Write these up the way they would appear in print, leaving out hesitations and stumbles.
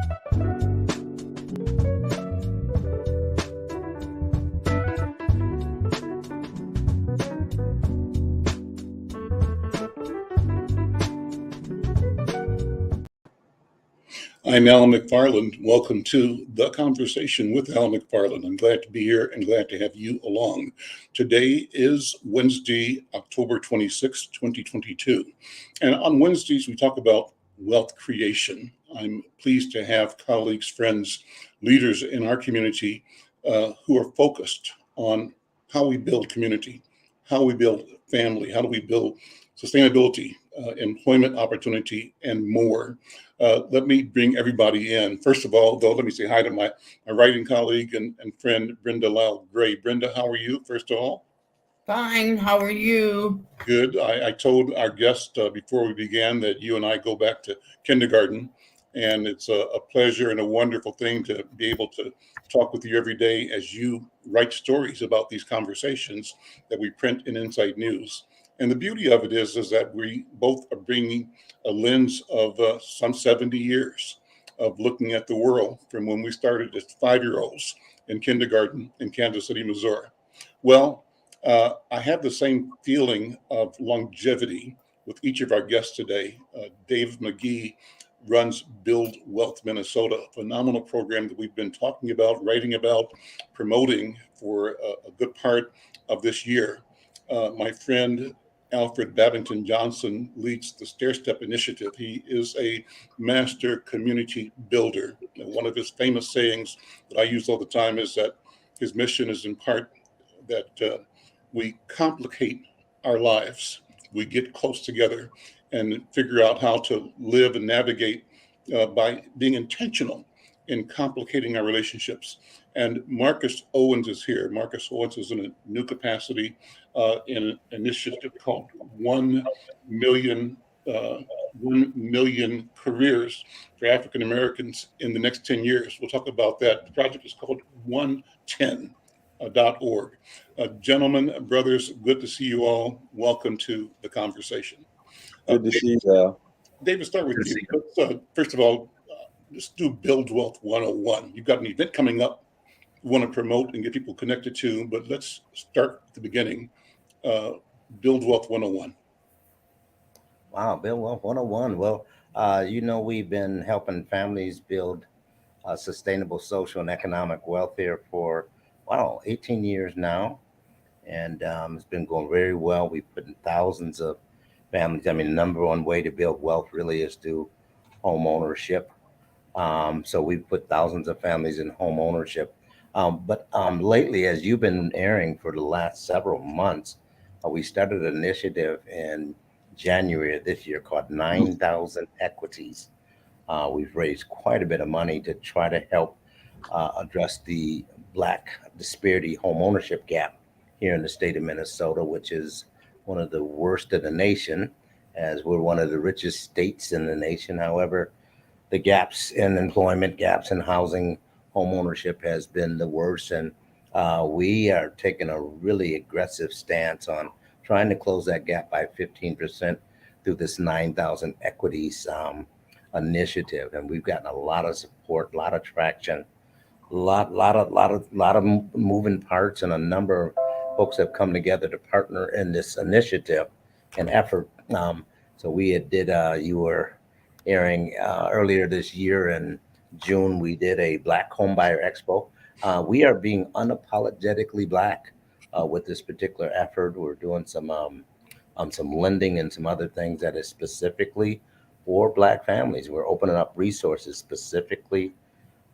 I'm Alan McFarlane. Welcome to The Conversation with Alan McFarlane. I'm glad to be here and glad to have you along. Today is Wednesday, October 26, 2022. And on Wednesdays, we talk about wealth creation. I'm pleased to have colleagues, friends, leaders in our community who are focused on how we build community, how we build family, how do we build sustainability, employment opportunity, and more. Let me bring everybody in. First of all, though, let me say hi to my writing colleague and friend, Brenda Lyle-Gray. Brenda, how are you, first of all? Fine. How are you? Good. I told our guest before we began that you and I go back to kindergarten, and it's a pleasure and a wonderful thing to be able to talk with you every day as you write stories about these conversations that we print in Inside News. And the beauty of it is that we both are bringing a lens of some 70 years of looking at the world from when we started as 5-year-olds in kindergarten in Kansas City, Missouri. Well, I have the same feeling of longevity with each of our guests today. Dave McGee runs Build Wealth Minnesota, a phenomenal program that we've been talking about, writing about, promoting for a good part of this year. My friend Alfred Babington-Johnson leads the Stairstep initiative. He is a master community builder. One of his famous sayings that I use all the time is that his mission is in part that we complicate our lives. We get close together and figure out how to live and navigate by being intentional in complicating our relationships. And Marcus Owens is here. Marcus Owens is in a new capacity in an initiative called 1 million careers for African Americans in the next 10 years. We'll talk about that. The project is called 110.org. Gentlemen, brothers, good to see you all. Welcome to the conversation. Good to see you, Al. David, start with you. Let's, first of all, let's do Build Wealth 101. You've got an event coming up you want to promote and get people connected to, but let's start at the beginning. Build Wealth 101. Wow, Build Wealth 101. Well, we've been helping families build sustainable social and economic wealth here for, 18 years now. And it's been going very well. We put in thousands of families. I mean, the number one way to build wealth really is through home ownership. So we've put thousands of families in home ownership. But lately, as you've been airing for the last several months, we started an initiative in January of this year called 9,000 Equities. We've raised quite a bit of money to try to help address the Black disparity home ownership gap here in the state of Minnesota, which is one of the worst in the nation, as we're one of the richest states in the nation. However, the gaps in employment, gaps in housing, home ownership has been the worst. And we are taking a really aggressive stance on trying to close that gap by 15% through this 9,000 Equities initiative. And we've gotten a lot of support, a lot of traction, a lot of moving parts, and a number of folks have come together to partner in this initiative and effort. So we you were airing earlier this year in June, we did a Black Homebuyer Expo. We are being unapologetically Black with this particular effort. We're doing some lending and some other things that is specifically for Black families. We're opening up resources specifically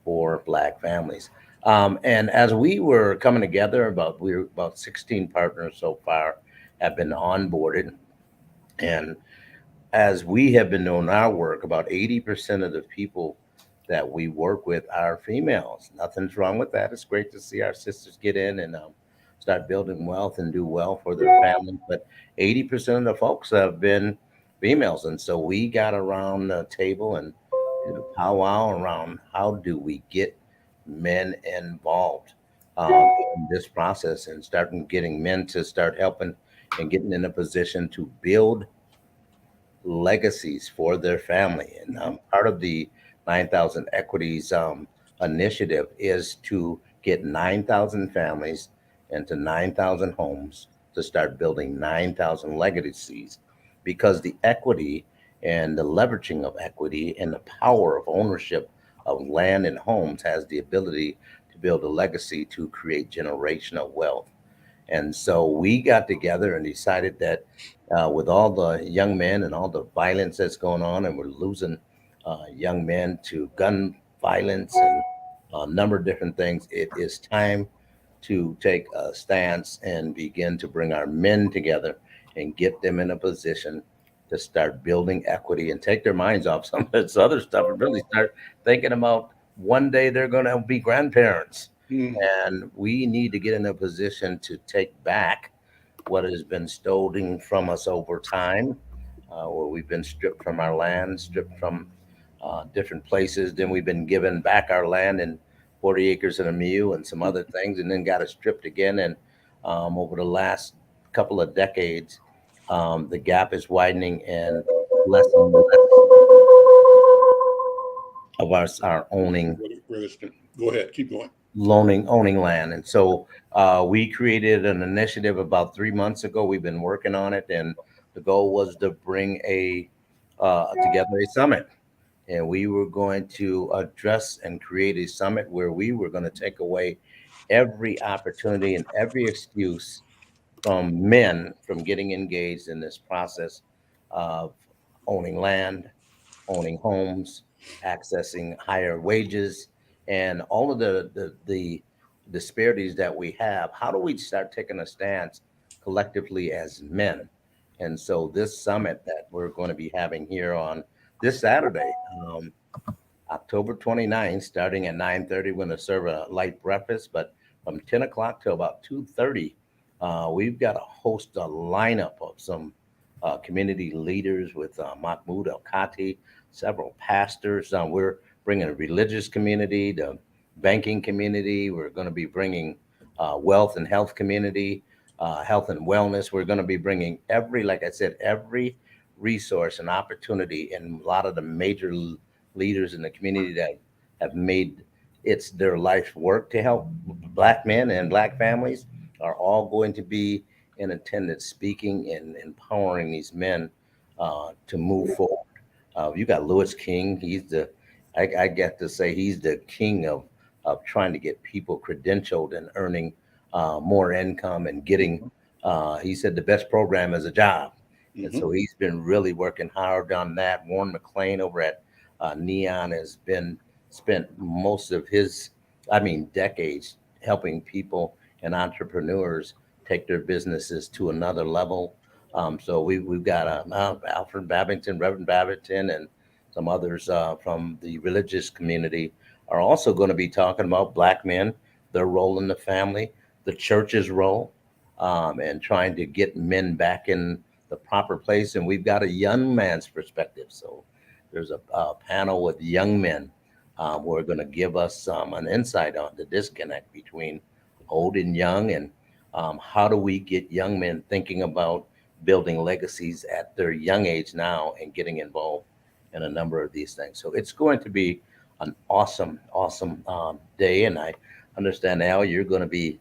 for Black families. And as we were coming together, about 16 partners so far have been onboarded. And as we have been doing our work, about 80% of the people that we work with are females. Nothing's wrong with that. It's great to see our sisters get in and start building wealth and do well for their families. But 80% of the folks have been females. And so we got around the table and did a powwow around how do we get men involved in this process and getting men to start helping and getting in a position to build legacies for their family. And part of the 9,000 Equities initiative is to get 9,000 families into 9,000 homes to start building 9,000 legacies, because the equity and the leveraging of equity and the power of ownership of land and homes has the ability to build a legacy to create generational wealth. And so we got together and decided that with all the young men and all the violence that's going on, and we're losing young men to gun violence and a number of different things, it is time to take a stance and begin to bring our men together and get them in a position to start building equity and take their minds off some of this other stuff and really start thinking about one day they're going to be grandparents. And we need to get in a position to take back what has been stolen from us over time, where we've been stripped from our land, stripped from different places. Then we've been given back our land and 40 acres and a mule and some other things, and then got it stripped again. And over the last couple of decades, the gap is widening, and less and less of our owning. Go ahead, keep going. Owning land. And so we created an initiative about 3 months ago. We've been working on it, and the goal was to bring together a summit. And we were going to address and create a summit where we were going to take away every opportunity and every excuse from men from getting engaged in this process of owning land, owning homes, accessing higher wages, and all of the disparities that we have. How do we start taking a stance collectively as men? And so this summit that we're going to be having here on this Saturday, October 29th, starting at 9:30, we're going to serve a light breakfast, but from 10 o'clock till about 2:30, we've got a lineup of some community leaders with Mahmoud Al-Kati, several pastors. We're bringing a religious community, the banking community. We're going to be bringing wealth and health community, health and wellness. We're going to be bringing every resource and opportunity, and a lot of the major leaders in the community that have made it's their life's work to help Black men and Black families are all going to be in attendance, speaking and empowering these men to move forward. You got Lewis King. I get to say he's the king of trying to get people credentialed and earning more income and getting, he said the best program is a job. And so he's been really working hard on that. Warren McLean over at Neon has spent most of his, decades helping people and entrepreneurs take their businesses to another level. So we've got Alfred Babington, Reverend Babington, and some others from the religious community are also going to be talking about Black men, their role in the family, the church's role, and trying to get men back in the proper place. And we've got a young man's perspective. So there's a panel with young men who are going to give us an insight on the disconnect between old and young, and how do we get young men thinking about building legacies at their young age now and getting involved in a number of these things. So it's going to be an awesome day. And I understand, Al, you're going to be,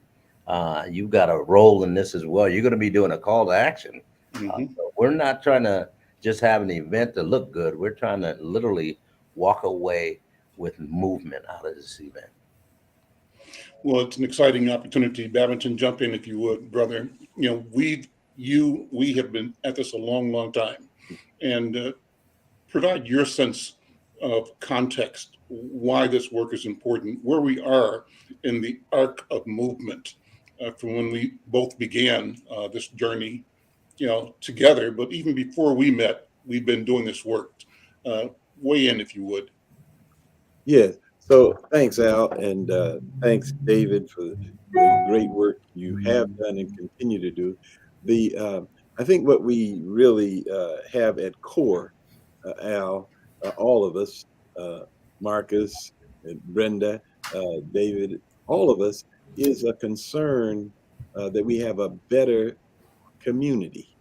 you've got a role in this as well. You're going to be doing a call to action. So we're not trying to just have an event to look good. We're trying to literally walk away with movement out of this event. Well, it's an exciting opportunity. Babington, jump in if you would, brother. We have been at this a long time, and provide your sense of context, why this work is important, where we are in the arc of movement from when we both began this journey, together. But even before we met, we've been doing this work. Weigh in if you would. Yes. So thanks, Al, and thanks, David, for the great work you have done and continue to do. I think what we really have at core, Al, all of us, Marcus, and Brenda, David, all of us, is a concern that we have a better community.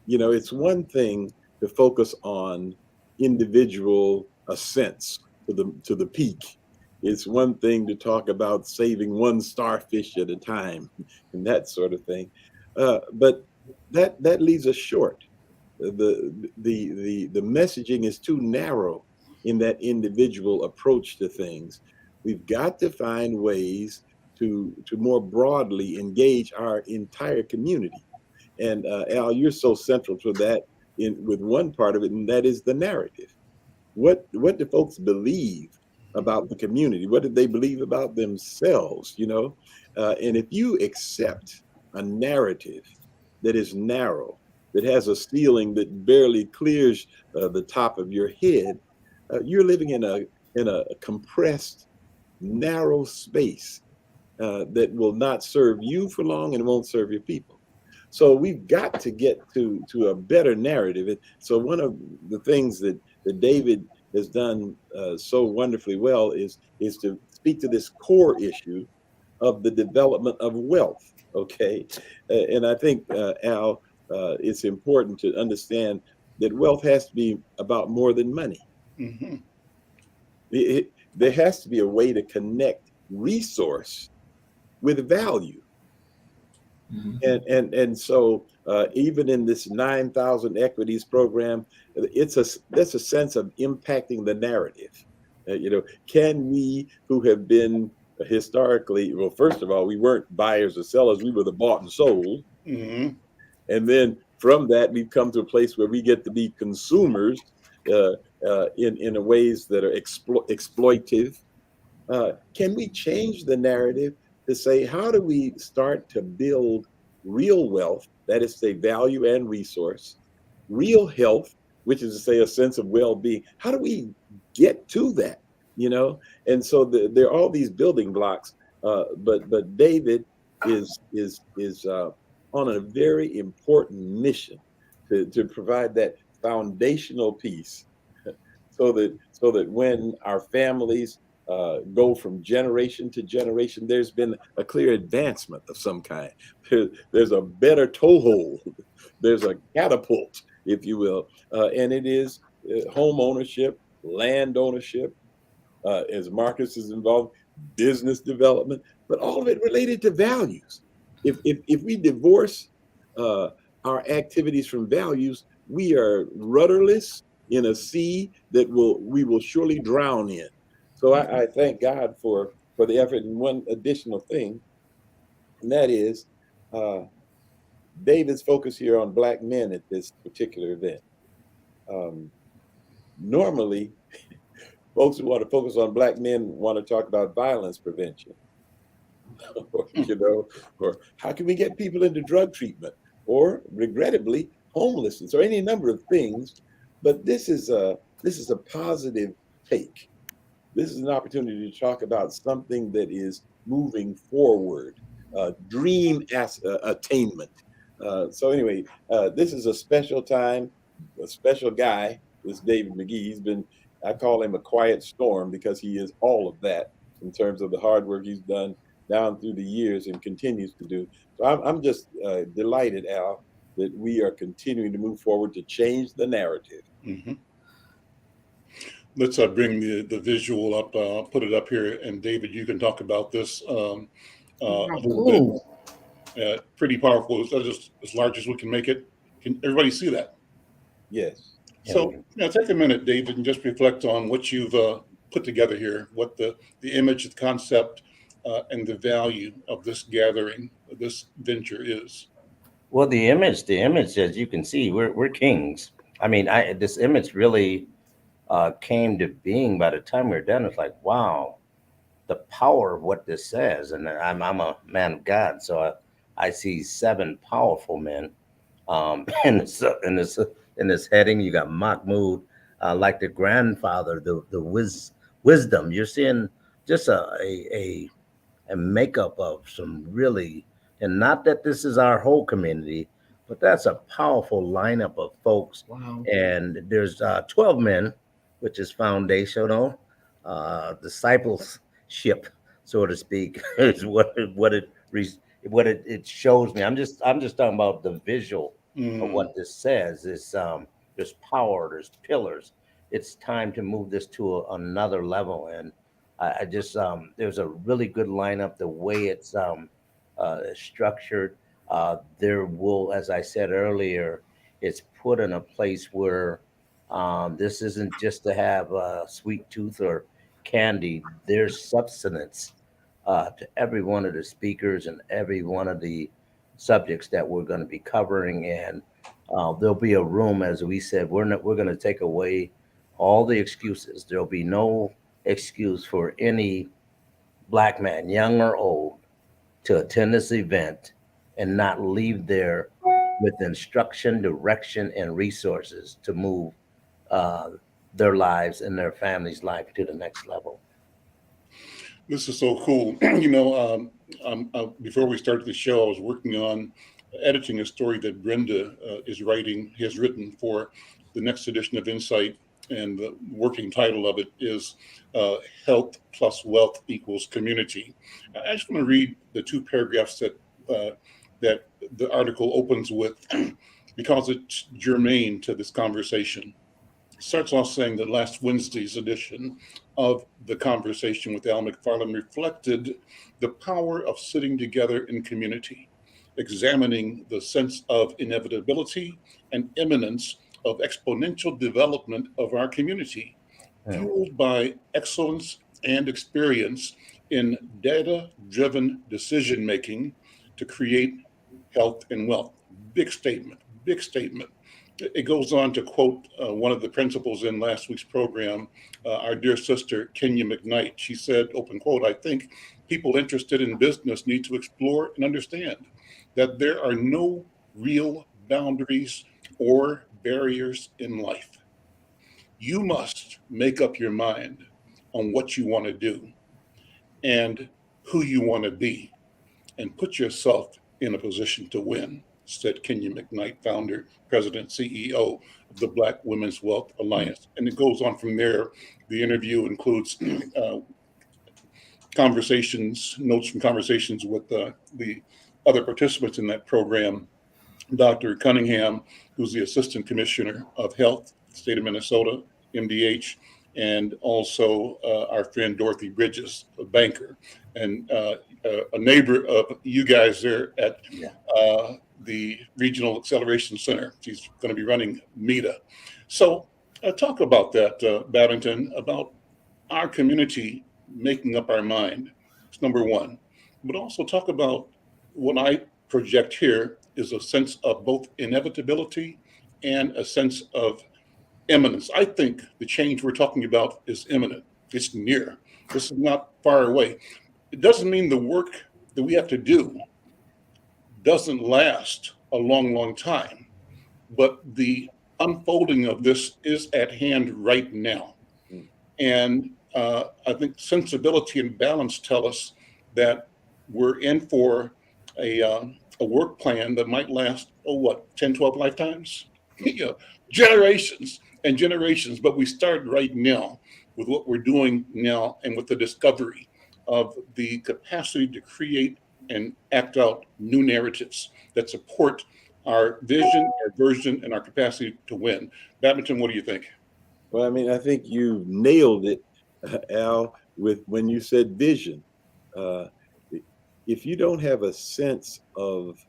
It's one thing to focus on individual ascents to the peak. It's one thing to talk about saving one starfish at a time and that sort of thing, but that leaves us short. The messaging is too narrow in that individual approach to things. We've got to find ways to more broadly engage our entire community. And Al, you're so central to that in with one part of it, and that is the narrative. What do folks believe about the community? What do they believe about themselves? And if you accept a narrative that is narrow, that has a ceiling that barely clears the top of your head, you're living in a compressed, narrow space that will not serve you for long and won't serve your people. So we've got to get to a better narrative. And so one of the things that David has done so wonderfully well is to speak to this core issue of the development of wealth. Okay, and I think Al, it's important to understand that wealth has to be about more than money. Mm-hmm. There has to be a way to connect resource with value. Mm-hmm. And so even in this 9,000 equities program, that's a sense of impacting the narrative. Can we, who have been historically, well, first of all, we weren't buyers or sellers, we were the bought and sold. Mm-hmm. And then from that, we've come to a place where we get to be consumers in ways that are exploitive. Can we change the narrative to say, how do we start to build real wealth, that is to say value and resource, real health, which is to say a sense of well-being? How do we get to that? And so there are all these building blocks, but David is on a very important mission to provide that foundational piece, so that when our families go from generation to generation, there's been a clear advancement of some kind. There's a better toehold. There's a catapult, if you will, and it is home ownership, land ownership, as Marcus is involved, business development, but all of it related to values. If we divorce our activities from values, we are rudderless in a sea that we will surely drown in. So I thank God for the effort. And one additional thing, and that is David's focus here on Black men at this particular event. Normally, folks who want to focus on Black men want to talk about violence prevention, or how can we get people into drug treatment, or regrettably homelessness, or any number of things. But this is a positive take. This is an opportunity to talk about something that is moving forward, dream attainment. So anyway, this is a special time, a special guy, this David McGee. I call him a quiet storm because he is all of that in terms of the hard work he's done down through the years and continues to do. So I'm just delighted, Al, that we are continuing to move forward to change the narrative. Mm-hmm. Let's bring the visual up. I'll put it up here, and David, you can talk about this a little bit. Pretty powerful. It's just as large as we can make it. Can everybody see that? Yes. So take a minute, David, and just reflect on what you've put together here, what the image, the concept, and the value of this gathering, this venture is. Well, the image, as you can see, we're kings. I mean, this image really came to being by the time we were done. It's like, wow, the power of what this says. And I'm a man of God, so I see 7 powerful men. In this heading, you got Mahmoud, like the grandfather, the wisdom. You're seeing just a makeup of some really, and not that this is our whole community, but that's a powerful lineup of folks. Wow. And there's 12 men, which is foundational, discipleship, so to speak, is what it shows me. I'm just talking about the visual of what this says. Is there's power, there's pillars. it's time to move this to another level. And I just there's a really good lineup. The way it's structured, there will, as I said earlier, it's put in a place where this isn't just to have a sweet tooth or candy. There's substance to every one of the speakers and every one of the subjects that we're going to be covering. And there'll be a room, as we said, we're going to take away all the excuses. There'll be no excuse for any Black man, young or old, to attend this event and not leave there with instruction, direction, and resources to move uh, their lives and their family's life to the next level. This is so cool. Before we started the show, I was working on editing a story that Brenda has written for the next edition of Insight. And the working title of it is Health plus Wealth equals Community. I just want to read the two paragraphs that the article opens with because it's germane to this conversation. It starts off saying that last Wednesday's edition of The Conversation with Al McFarlane reflected the power of sitting together in community, examining the sense of inevitability and imminence of exponential development of our community, fueled by excellence and experience in data-driven decision-making to create health and wealth. Big statement, big statement. It goes on to quote one of the principals in last week's program, our dear sister, Kenya McKnight. She said, open quote, "I think people interested in business need to explore and understand that there are no real boundaries or barriers in life. You must make up your mind on what you want to do and who you want to be and put yourself in a position to win," said Kenya McKnight, founder, president, CEO of the Black Women's Wealth Alliance. And it goes on from there. The interview includes notes from conversations with the other participants in that program. Dr. Cunningham, who's the Assistant Commissioner of Health, state of Minnesota, MDH, and also our friend Dorothy Bridges, a banker, and a neighbor of you guys there at the Regional Acceleration Center. She's going to be running META. So talk about that, Babington, about our community making up our mind. It's number one. But also talk about what I project here is a sense of both inevitability and a sense of imminence. I think the change we're talking about is imminent. It's near. This is not far away. It doesn't mean the work that we have to do doesn't last a long, long time, but the unfolding of this is at hand right now. And I think sensibility and balance tell us that we're in for a work plan that might last, 10, 12 lifetimes? Generations and generations. But we start right now with what we're doing now and with the discovery of the capacity to create and act out new narratives that support our vision, our version, and our capacity to win. Babington, what do you think? Well, I mean, I think you nailed it, Al, with when you said vision. If you don't have a sense of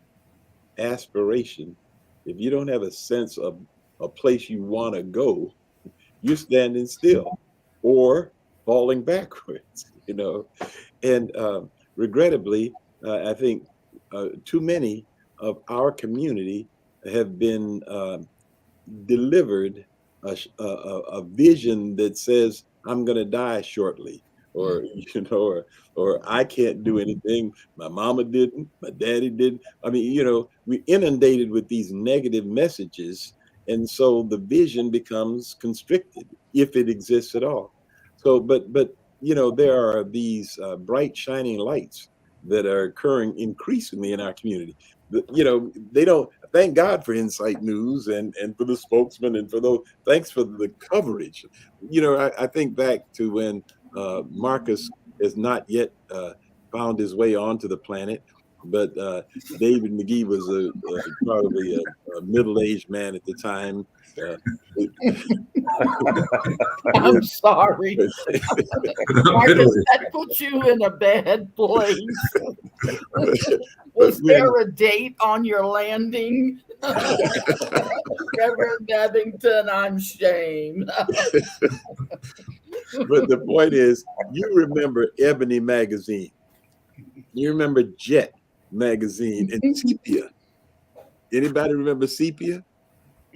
aspiration, if you don't have a sense of a place you want to go, you're standing still or falling backwards, And regrettably, I think too many of our community have been delivered a vision that says, I'm going to die shortly, or or I can't do anything. My mama didn't, my daddy didn't. I mean, we're inundated with these negative messages, and so the vision becomes constricted if it exists at all. So, but there are these bright shining lights that are occurring increasingly in our community. They don't. Thank God for Insight News and for the spokesman and for those. Thanks for the coverage. I think back to when Marcus has not yet found his way onto the planet. but David McGee was probably a middle-aged man at the time. I'm sorry. Marcus, that puts you in a bad place. Was there a date on your landing? Reverend Babington, I'm shamed. But the point is, you remember Ebony magazine. You remember Jet magazine and Sepia. Anybody remember Sepia?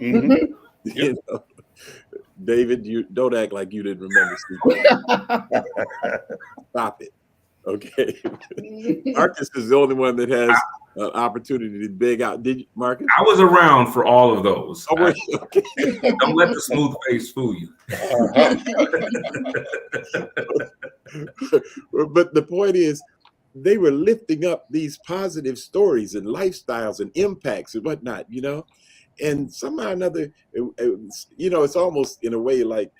Mm-hmm. You know, David, you don't act like you didn't remember Sepia. Stop it. Okay. Marcus is the only one that has an opportunity to beg out. Did you, Marcus? I was around for all of those. Oh, were you? Okay. Don't let the smooth face fool you. But the point is, they were lifting up these positive stories and lifestyles and impacts and whatnot, you know, and somehow or another, you know, it's almost in a way like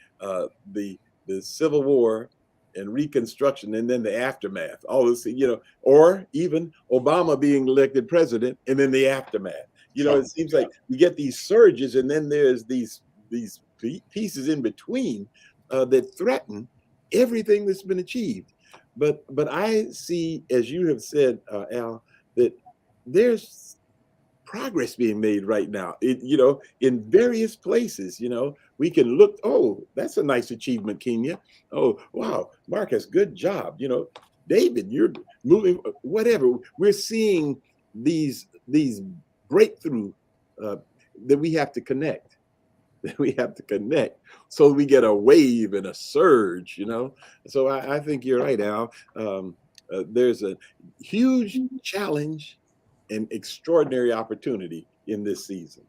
the Civil War and Reconstruction, and then the aftermath, all this, you know, or even Obama being elected president, and then the aftermath. You know, it seems like you get these surges, and then there's these pieces in between that threaten everything that's been achieved. But I see, as you have said, Al, that there's progress being made right now. You know, in various places. You know, we can look. Oh, that's a nice achievement, Kenya. Oh, wow, Marcus, good job. You know, David, you're moving. Whatever. We're seeing these breakthrough that we have to connect. That we have to connect, so we get a wave and a surge. You know. So I think you're right, Al. There's a huge challenge an extraordinary opportunity in this season.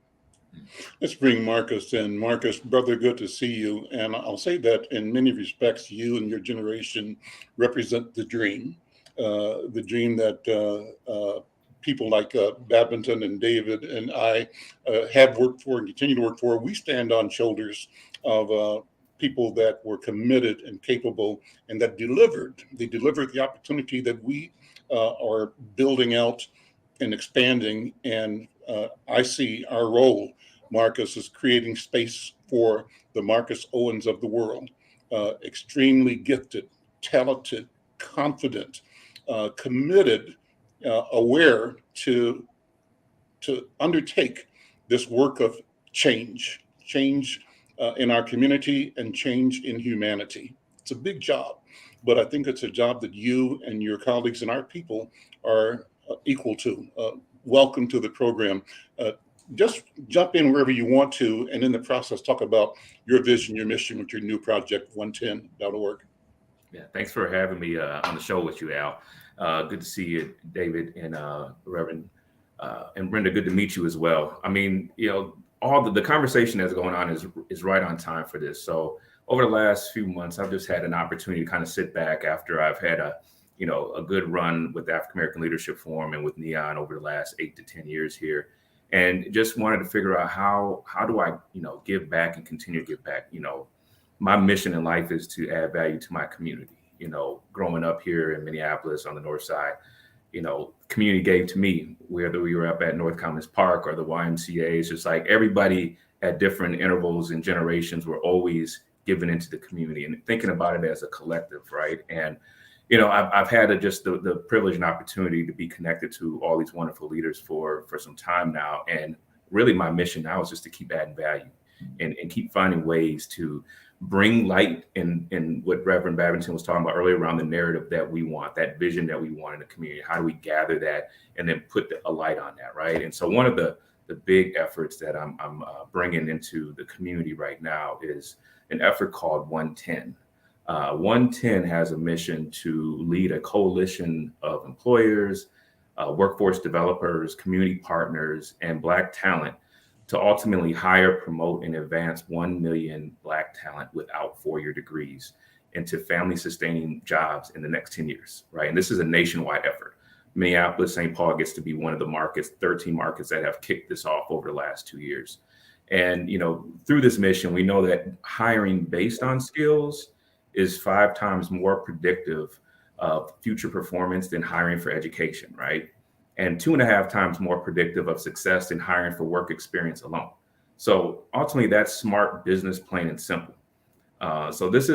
Let's bring Marcus in. Marcus, brother, good to see you. And I'll say that in many respects, you and your generation represent the dream that people like Babington and David and I have worked for and continue to work for. We stand on shoulders of people that were committed and capable and that delivered. They delivered the opportunity that we are building out and expanding. And I see our role, Marcus, is creating space for the Marcus Owens of the world. Extremely gifted, talented, confident, committed, aware to undertake this work of change in our community and change in humanity. It's a big job, but I think it's a job that you and your colleagues and our people are equal to. Welcome to the program. Just jump in wherever you want to, and in the process, talk about your vision, your mission with your new project, 110.org. Yeah, thanks for having me on the show with you, Al. Good to see you, David, and Reverend, and Brenda. Good to meet you as well. I mean, you know, all the conversation that's going on is right on time for this. So over the last few months, I've just had an opportunity to kind of sit back after I've had a good run with the African American Leadership Forum and with Neon over the last 8 to 10 years here, and just wanted to figure out how do I give back and continue to give back. You know, my mission in life is to add value to my community. You know, growing up here in Minneapolis on the north side, community gave to me, whether we were up at North Commons Park or the YMCA. It's just like everybody at different intervals and generations were always giving into the community and thinking about it as a collective, right? And I've had the privilege and opportunity to be connected to all these wonderful leaders for some time now. And really my mission now is just to keep adding value and keep finding ways to bring light in what Reverend Babington was talking about earlier around the narrative that we want, that vision that we want in the community. How do we gather that and then put a light on that, right? And so one of the big efforts that I'm bringing into the community right now is an effort called 110. 110 has a mission to lead a coalition of employers, workforce developers, community partners, and Black talent to ultimately hire, promote, and advance 1 million Black talent without four-year degrees into family-sustaining jobs in the next 10 years, right? And this is a nationwide effort. Minneapolis, St. Paul gets to be one of the markets, 13 markets that have kicked this off over the last 2 years. And, through this mission, we know that hiring based on skills is 5 times more predictive of future performance than hiring for education, right? and 2.5 times more predictive of success than hiring for work experience alone. So ultimately, that's smart business, plain and simple. So this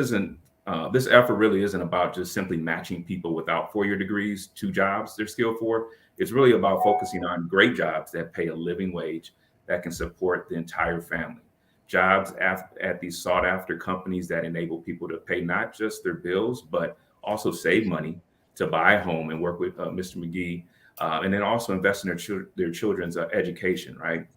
effort really isn't about just simply matching people without 4-year degrees to jobs they're skilled for. It's really about focusing on great jobs that pay a living wage that can support the entire family. Jobs at these sought after companies that enable people to pay not just their bills, but also save money to buy a home and work with Mr. McGee, and then also invest in their children's education, right?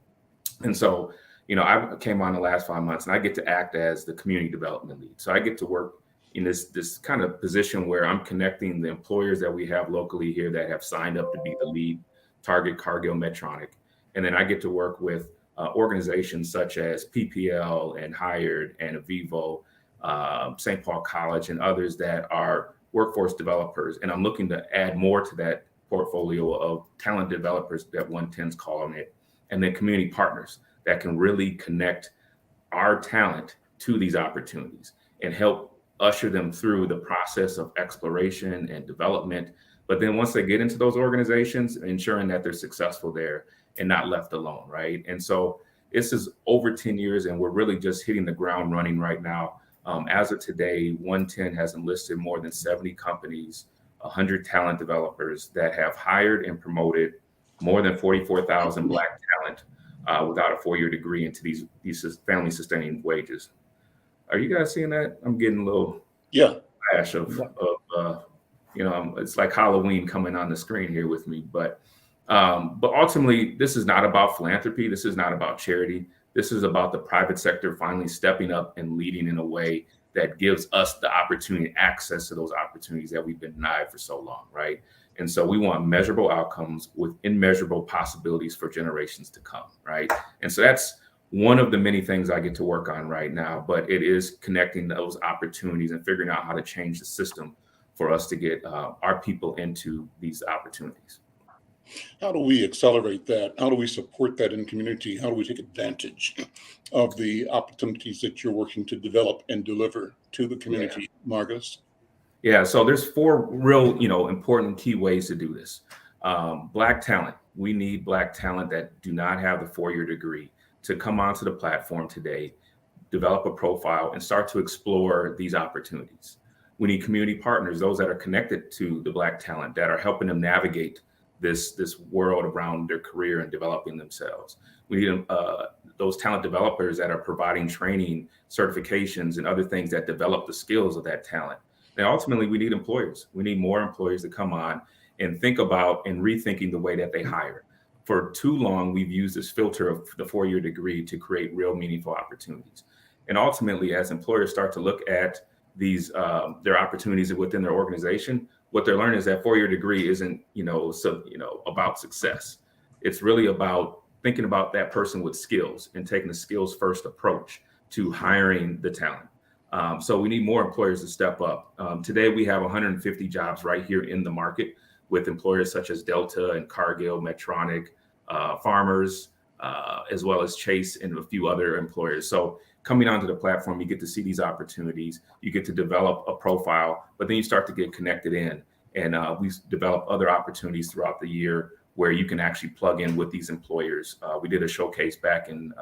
And so, I came on the last 5 months and I get to act as the community development lead. So I get to work in this kind of position where I'm connecting the employers that we have locally here that have signed up to be the lead target Cargill Medtronic. And then I get to work with organizations such as PPL and Hired and Avivo, St. Paul College and others that are workforce developers. And I'm looking to add more to that portfolio of talent developers that 110's calling it, and then community partners that can really connect our talent to these opportunities and help usher them through the process of exploration and development. But then once they get into those organizations, ensuring that they're successful there and not left alone, right? And so this is over 10 years and we're really just hitting the ground running right now. As of today, 110 has enlisted more than 70 companies, 100 talent developers that have hired and promoted more than 44,000 Black talent without a 4-year degree into these family sustaining wages. Are you guys seeing that? I'm getting a little flash of it's like Halloween coming on the screen here with me. But ultimately, this is not about philanthropy. This is not about charity. This is about the private sector finally stepping up and leading in a way that gives us the opportunity, access to those opportunities that we've been denied for so long, right? And so we want measurable outcomes with immeasurable possibilities for generations to come, right? And so that's one of the many things I get to work on right now, but it is connecting those opportunities and figuring out how to change the system for us to get our people into these opportunities. How do we accelerate that? How do we support that in community? How do we take advantage of the opportunities that you're working to develop and deliver to the community, Marcus? Yeah, so there's 4 real, important key ways to do this. Black talent. We need Black talent that do not have the 4-year degree to come onto the platform today, develop a profile, and start to explore these opportunities. We need community partners, those that are connected to the Black talent that are helping them navigate this world around their career and developing themselves. We need those talent developers that are providing training, certifications, and other things that develop the skills of that talent. And ultimately, we need employers. We need more employers to come on and think about and rethinking the way that they hire. For too long, we've used this filter of the 4-year degree to create real meaningful opportunities. And ultimately, as employers start to look at these their opportunities within their organization, what they're learning is that 4-year degree isn't, about success. It's really about thinking about that person with skills and taking a skills first approach to hiring the talent. So we need more employers to step up. Today, we have 150 jobs right here in the market with employers such as Delta and Cargill, Medtronic, Farmers, as well as Chase and a few other employers. So coming onto the platform, you get to see these opportunities, you get to develop a profile, but then you start to get connected in. And we develop other opportunities throughout the year where you can actually plug in with these employers. We did a showcase back in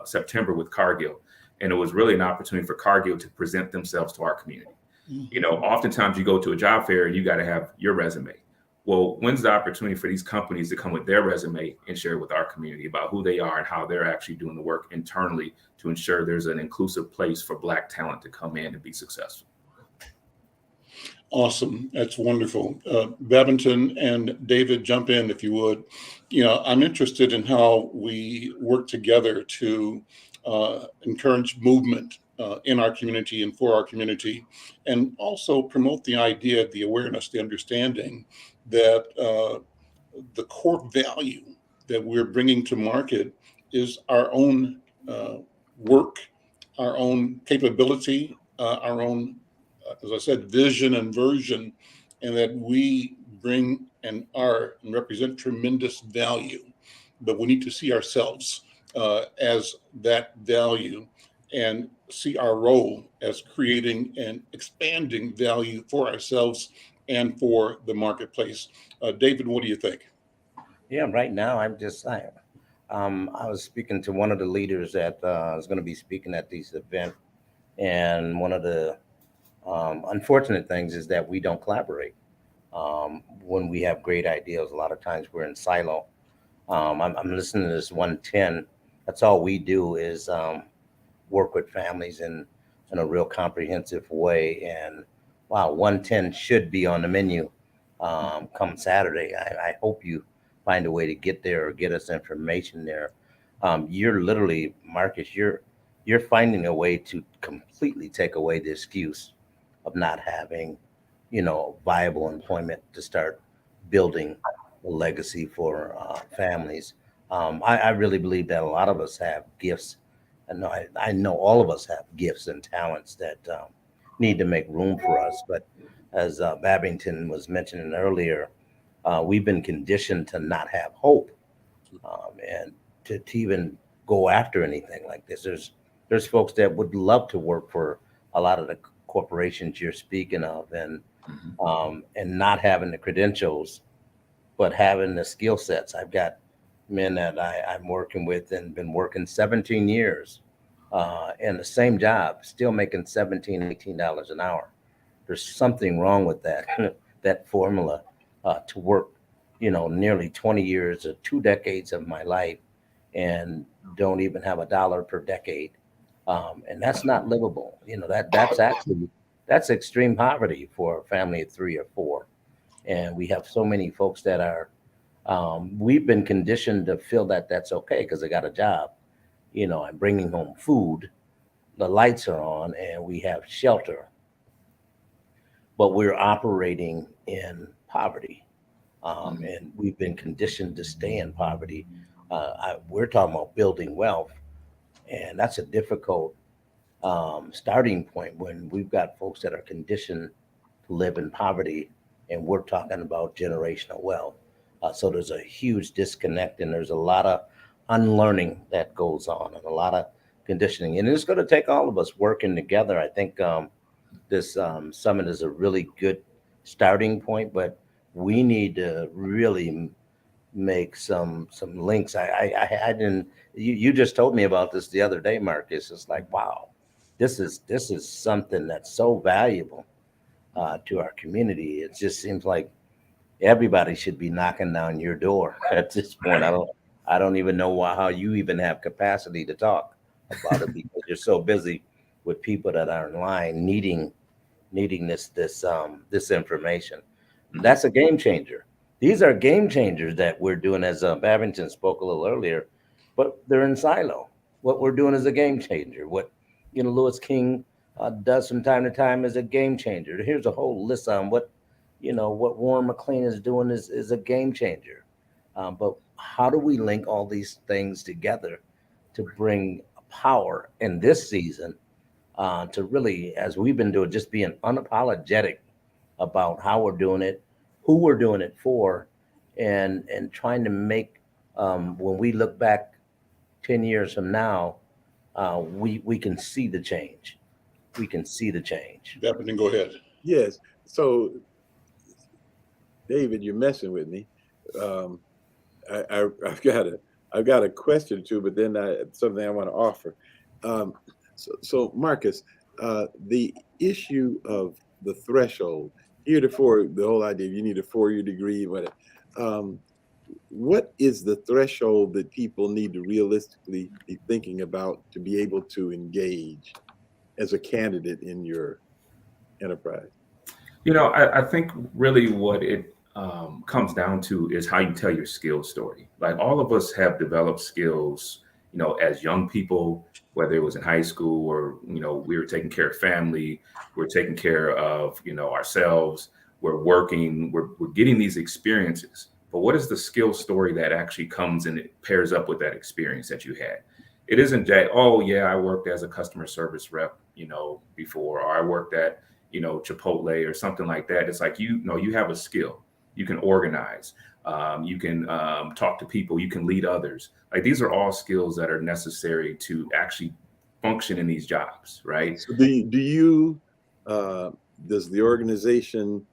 September with Cargill, and it was really an opportunity for Cargill to present themselves to our community. Oftentimes you go to a job fair and you got to have your resume. Well, when's the opportunity for these companies to come with their resume and share with our community about who they are and how they're actually doing the work internally to ensure there's an inclusive place for Black talent to come in and be successful? Awesome. That's wonderful. Babington and David, jump in if you would. I'm interested in how we work together to encourage movement in our community and for our community, and also promote the idea, the awareness, the understanding that the core value that we're bringing to market is our own work, our own capability, our own, as I said, vision and version, and that we bring and are and represent tremendous value. But we need to see ourselves as that value and see our role as creating and expanding value for ourselves and for the marketplace. David, what do you think? Yeah, right now I'm just saying. I was speaking to one of the leaders that is going to be speaking at this event, and one of the unfortunate things is that we don't collaborate when we have great ideas. A lot of times we're in silo. I'm listening to this 110. That's all we do is work with families in a real comprehensive way. And wow, 110 should be on the menu come Saturday. I hope you find a way to get there or get us information there. You're literally, Marcus, you're finding a way to completely take away the excuse of not having, viable employment to start building a legacy for families. I really believe that a lot of us have gifts. I know all of us have gifts and talents that need to make room for us. But as Babington was mentioning earlier, we've been conditioned to not have hope and to even go after anything like this. There's folks that would love to work for a lot of the corporations you're speaking of, and not having the credentials, but having the skill sets. I've got men that I'm working with and been working 17 years in the same job, still making $17, $18 an hour. There's something wrong with that, that formula to work, nearly 20 years or 2 decades of my life and don't even have $1 per decade. And that's not livable. That's extreme poverty for a family of 3 or 4. And we have so many folks that are, we've been conditioned to feel that that's okay because they got a job. I'm bringing home food, the lights are on, and we have shelter. But we're operating in poverty. And we've been conditioned to stay in poverty. We're talking about building wealth, and that's a difficult starting point when we've got folks that are conditioned to live in poverty, and we're talking about generational wealth. So there's a huge disconnect, and there's a lot of unlearning that goes on, and a lot of conditioning. And it's going to take all of us working together. I think this summit is a really good starting point, but we need to really make some links. I didn't. You just told me about this the other day, Marcus. It's like, wow, this is something that's so valuable to our community. It just seems like everybody should be knocking down your door at this point. I don't even know how you even have capacity to talk about it because you're so busy with people that are in line needing this information. That's a game changer. These are game changers that we're doing, as Babington spoke a little earlier, but they're in silo. What we're doing is a game changer. What Lewis King does from time to time is a game changer. Here's a whole list on what Warren McLean is doing is a game changer. But how do we link all these things together to bring power in this season to really, as we've been doing, just being unapologetic about how we're doing it, who we're doing it for, and trying to make when we look back 10 years from now, we can see the change. We can see the change. Definitely, go ahead. Yes. So, David, you're messing with me. I've got a question or two, but then something I want to offer. So Marcus, the issue of the threshold, heretofore, the whole idea you need a 4-year degree, whatever. What is the threshold that people need to realistically be thinking about to be able to engage as a candidate in your enterprise? I think really what it comes down to is how you tell your skill story. Like all of us have developed skills, as young people, whether it was in high school or, we were taking care of family, we're taking care of, ourselves, we're working, we're getting these experiences. But what is the skill story that actually comes and it pairs up with that experience that you had? It isn't that, oh yeah, I worked as a customer service rep, before, or I worked at, Chipotle or something like that. It's like, you have a skill. You can organize. You can talk to people. You can lead others. Like these are all skills that are necessary to actually function in these jobs, right? So does the organization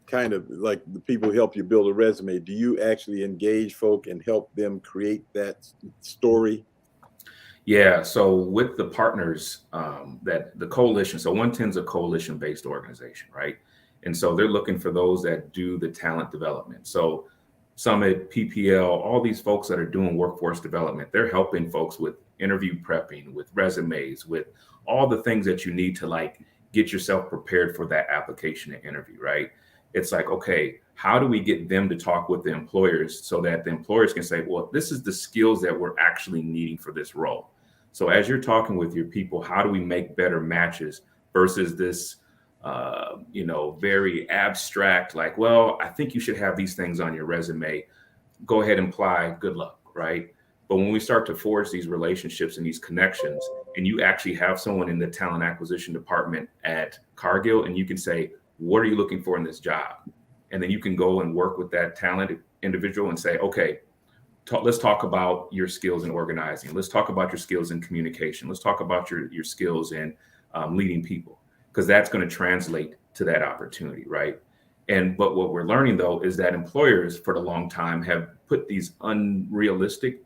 kind of like the people who help you build a resume, do you actually engage folk and help them create that story? Yeah, so with the partners that the coalition, so 110 is a coalition-based organization, right? And so they're looking for those that do the talent development. So Summit, PPL, all these folks that are doing workforce development, they're helping folks with interview prepping, with resumes, with all the things that you need to like get yourself prepared for that application and interview, right? It's like, okay, how do we get them to talk with the employers so that the employers can say, well, this is the skills that we're actually needing for this role. So as you're talking with your people, how do we make better matches versus this, very abstract, like, well, I think you should have these things on your resume. Go ahead and apply. Good luck, right? But when we start to forge these relationships and these connections, and you actually have someone in the talent acquisition department at Cargill, and you can say, what are you looking for in this job? And then you can go and work with that talented individual and say, okay, let's talk about your skills in organizing. Let's talk about your skills in communication. Let's talk about your skills in leading people, because that's going to translate to that opportunity, right? But what we're learning, though, is that employers for the long time have put these unrealistic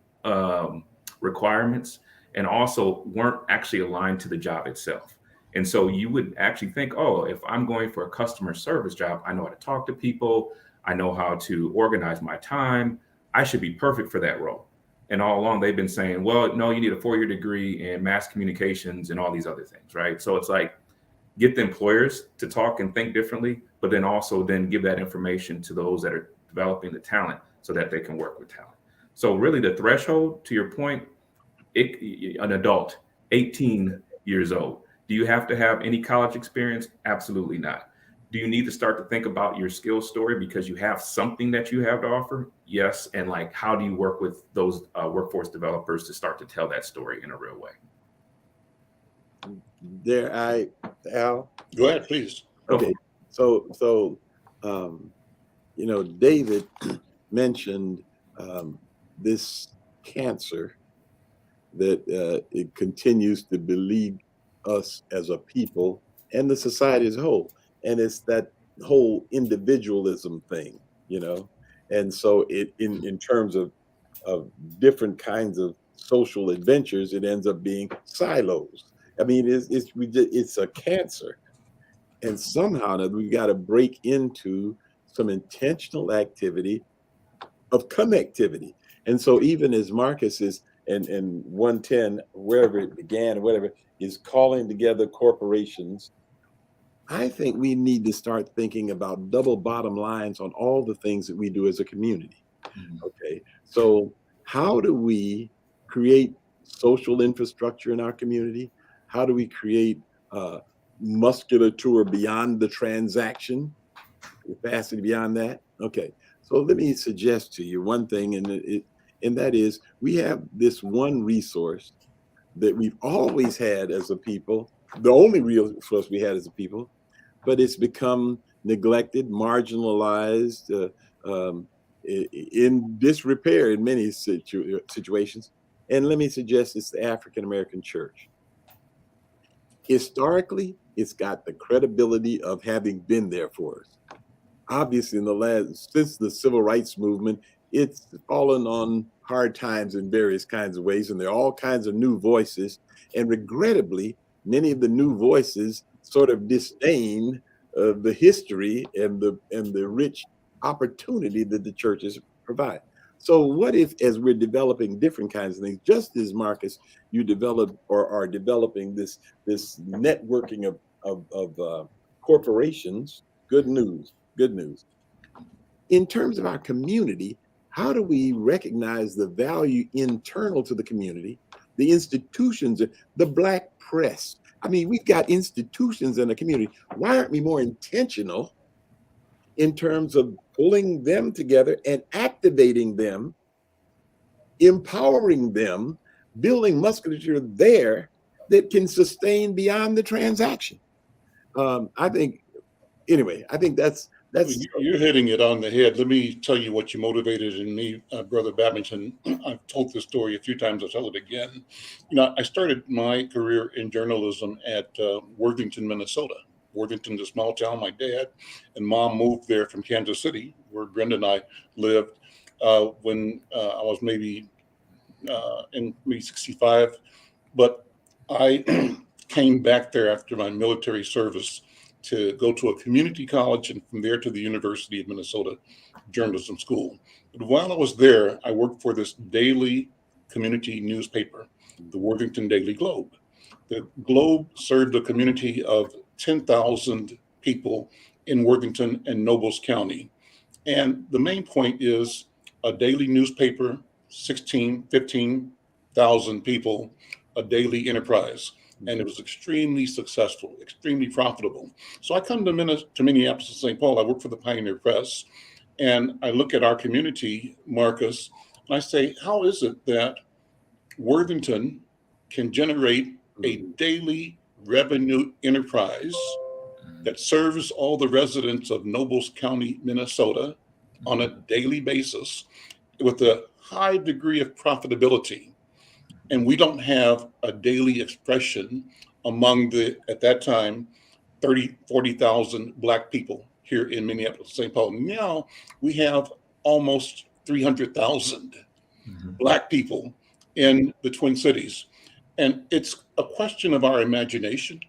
requirements and also weren't actually aligned to the job itself. And so you would actually think, oh, if I'm going for a customer service job, I know how to talk to people. I know how to organize my time. I should be perfect for that role. And all along, they've been saying, well, no, you need a 4-year degree in mass communications and all these other things, right? So it's like, get the employers to talk and think differently, but then also then give that information to those that are developing the talent so that they can work with talent. So really the threshold, to your point, an adult, 18 years old, do you have to have any college experience? Absolutely not. Do you need to start to think about your skill story because you have something that you have to offer? Yes. And like, how do you work with those workforce developers to start to tell that story in a real way? Al? Go ahead, please. Okay. So, David mentioned this cancer that it continues to bleed us as a people and the society as a whole. And it's that whole individualism thing, And so in terms of different kinds of social adventures, it ends up being silos. I mean, it's a cancer. And somehow we've got to break into some intentional activity of connectivity. And so even as Marcus is and 110, wherever it began or whatever, is calling together corporations, I think we need to start thinking about double bottom lines on all the things that we do as a community. Okay, so how do we create social infrastructure in our community? How do we create musculature beyond the transaction, capacity beyond that? Okay, so let me suggest to you one thing, and that is we have this one resource that we've always had as a people, the only real resource we had as a people, but it's become neglected, marginalized, in disrepair in many situations. And let me suggest it's the African American church. Historically, it's got the credibility of having been there for us. Obviously, since the civil rights movement, it's fallen on hard times in various kinds of ways, and there are all kinds of new voices. And regrettably, many of the new voices sort of disdain the history and the rich opportunity that the churches provide. So what if, as we're developing different kinds of things, just as Marcus, you develop or are developing this networking of corporations, good news. In terms of our community, how do we recognize the value internal to the community, the institutions, the Black press? I mean, we've got institutions in the community. Why aren't we more intentional in terms of pulling them together and activating them, empowering them, building musculature there that can sustain beyond the transaction? I think that's You're hitting it on the head. Let me tell you what you motivated in me, Brother Babington. I've told this story a few times. I'll tell it again. I started my career in journalism at Worthington, Minnesota. Worthington's a small town. My dad and mom moved there from Kansas City, where Brenda and I lived, when I was maybe in maybe 65. But I came back there after my military service to go to a community college, and from there to the University of Minnesota Journalism School. But while I was there, I worked for this daily community newspaper, the Worthington Daily Globe. The Globe served a community of 10,000 people in Worthington and Nobles County. And the main point is a daily newspaper, 15,000 people, a daily enterprise. And it was extremely successful, extremely profitable. So I come to Minneapolis and St. Paul. I work for the Pioneer Press. And I look at our community, Marcus, and I say, how is it that Worthington can generate a daily revenue enterprise that serves all the residents of Nobles County, Minnesota on a daily basis with a high degree of profitability? And we don't have a daily expression among the, at that time, 40,000 Black people here in Minneapolis, St. Paul. Now we have almost 300,000 Black people in the Twin Cities. And it's a question of our imagination,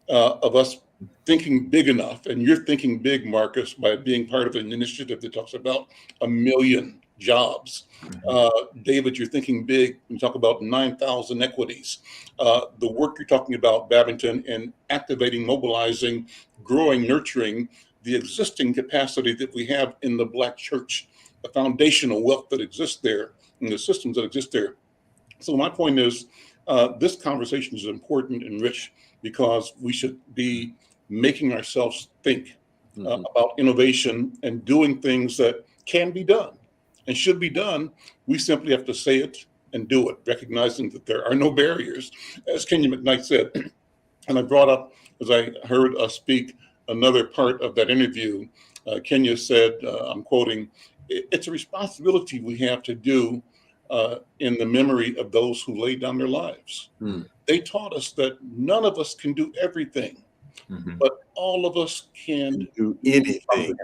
of us thinking big enough. And you're thinking big, Marcus, by being part of an initiative that talks about 1 million jobs. David, you're thinking big when you talk about 9,000 equities. The work you're talking about, Babington, and activating, mobilizing, growing, nurturing the existing capacity that we have in the Black church, the foundational wealth that exists there, and the systems that exist there. So my point is, this conversation is important and rich because we should be making ourselves think about innovation and doing things that can be done and should be done. We simply have to say it and do it, recognizing that there are no barriers, as Kenya McKnight said. And I brought up, as I heard us speak, another part of that interview. Kenya said, I'm quoting, "It's a responsibility we have to do in the memory of those who laid down their lives." They taught us that none of us can do everything, but all of us can do anything.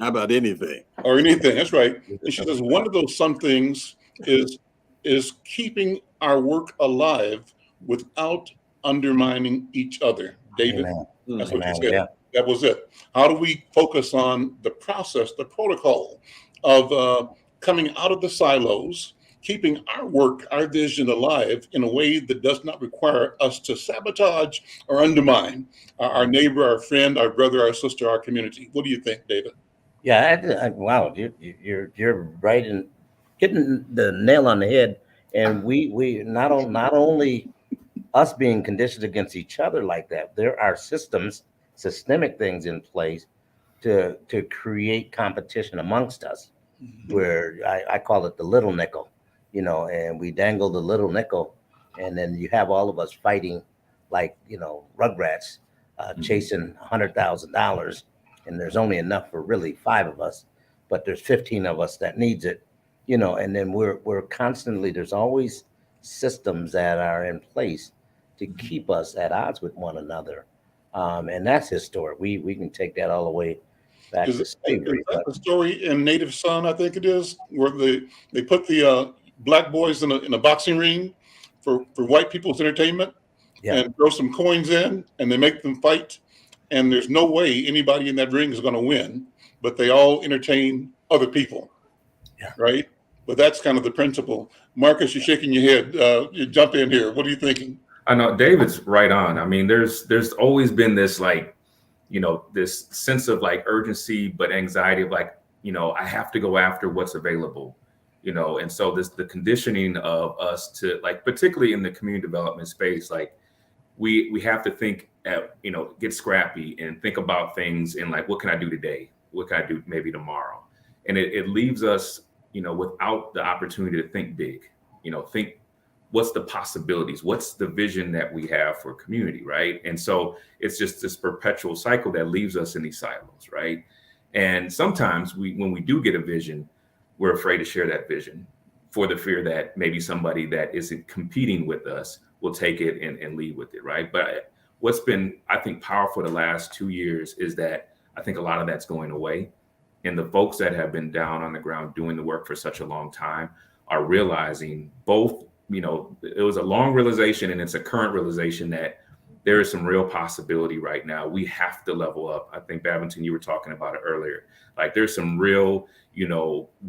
How about anything? Or anything, that's right. And she says one of those some things is keeping our work alive without undermining each other. David, that's what you said. Yeah. That was it. How do we focus on the process, the protocol of coming out of the silos, keeping our work, our vision alive in a way that does not require us to sabotage or undermine our neighbor, our friend, our brother, our sister, our community? What do you think, David? Yeah, wow, you're right in hitting the nail on the head. And we not only us being conditioned against each other like that, there are systemic things in place to create competition amongst us, where I call it the little nickel, and we dangle the little nickel, and then you have all of us fighting like, rugrats, chasing $100,000, and there's only enough for really 5 of us, but there's 15 of us that needs it, and then we're constantly, there's always systems that are in place to keep us at odds with one another. And that's historic. We can take that all the way back to slavery. Is that the story in Native Son, I think it is, where they put the Black boys in a boxing ring for white people's entertainment, and throw some coins in, and they make them fight, and there's no way anybody in that ring is going to win, but they all entertain other people, right? But that's kind of the principle. Marcus, you're shaking your head. You jump in here. What are you thinking? I know David's right on. I mean, there's always been this this sense of urgency, but anxiety of I have to go after what's available, and so the conditioning of us to particularly in the community development space, we have to think get scrappy and think about things in what can I do today? What can I do maybe tomorrow? And it leaves us, without the opportunity to think big, think what's the possibilities, what's the vision that we have for community, right? And so it's just this perpetual cycle that leaves us in these silos, right? And sometimes when we do get a vision, we're afraid to share that vision for the fear that maybe somebody that isn't competing with us will take it and lead with it, right? But what's been, I think, powerful the last 2 years is that I think a lot of that's going away. And the folks that have been down on the ground doing the work for such a long time are realizing both, it was a long realization and it's a current realization that there is some real possibility right now. We have to level up. I think, Babington, you were talking about it earlier. Like there's some real,